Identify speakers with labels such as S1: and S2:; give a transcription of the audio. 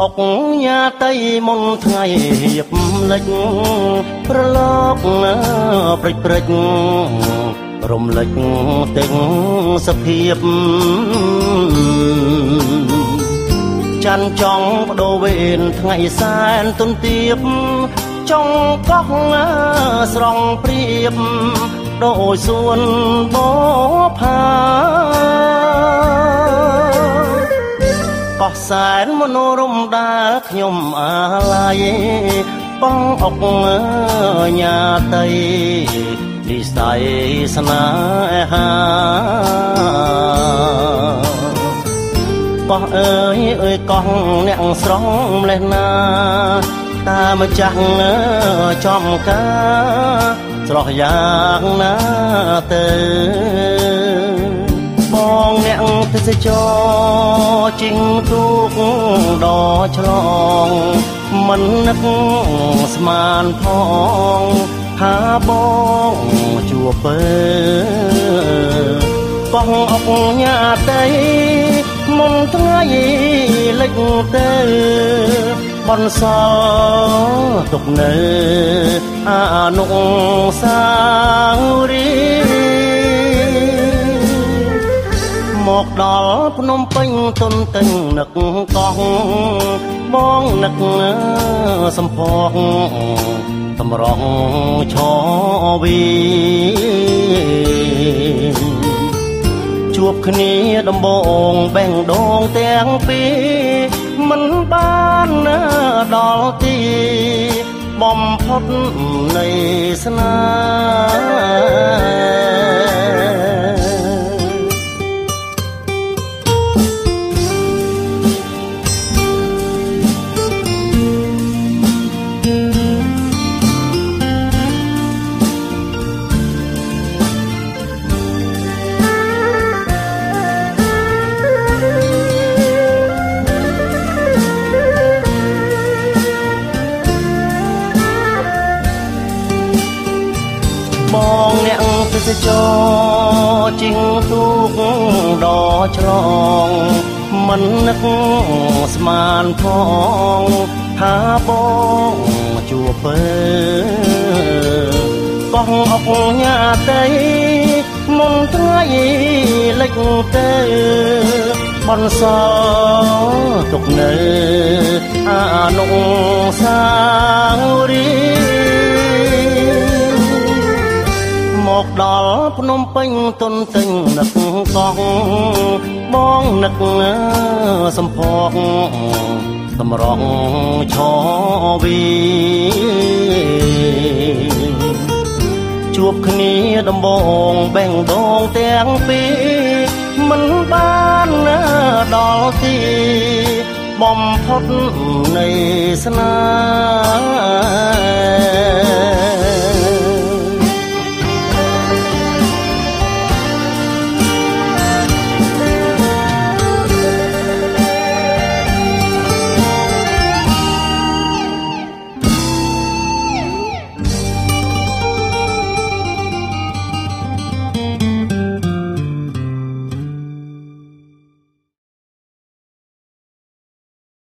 S1: អុកញ៉ាតៃមុនថ្ងៃហៀបលិចប្រឡប់ព្រិចព្រិចរំលេចទាំងសភាពច័ន្ទចង់បដូរវេនថ្ងៃសែនទុនទៀបចង់កោះស្រង់ព្រៀបដោយសួនបផាកោះសែនមនោរម្យដែលខ្ញុំអាឡ័យបងអុកញ៉ាតៃនិស័យស្នេហាកោះអើយកោះអ្នកស្រងម្លេះណាតាមចាស់ចំការស្រស់យ៉ាងណាទៅបងអ្នកទេសចរជីងទូកដល់ឆ្លងមិននឹកស្មានផងថាបងជួបពើបងអុកញ៉ាតៃមុនថ្ងៃលិចទៅបនសល់ទុកនៅអនុស្សាវរីយ៍មកដល់ភ្នំពេញទុនទិញនឹកកោះបងនឹកសំផកតម្រង់ឈវីជួបគ្នាដំបងបែងដងទាំងពីរមិនបានដល់ទីបំផុតនៃស្នេបងអ្នកទេសចរជីងទូកដល់ឆ្លងមិននឹកស្មានផងថាបងជួបពើកោះអុកញ៉ាតៃមុនថ្ងៃលិចទៅបនសល់ទុកនៅអនុស្សាវរីយ៍មកដល់ភ្នំពេញទុនទិញនឹកកោះបងនឹកសំផកតម្រង់ឈវីជួបគ្នាដំបងបែងដងទាំងពីរមិនបានដល់ទីបំផុតនៃស្នេហ៍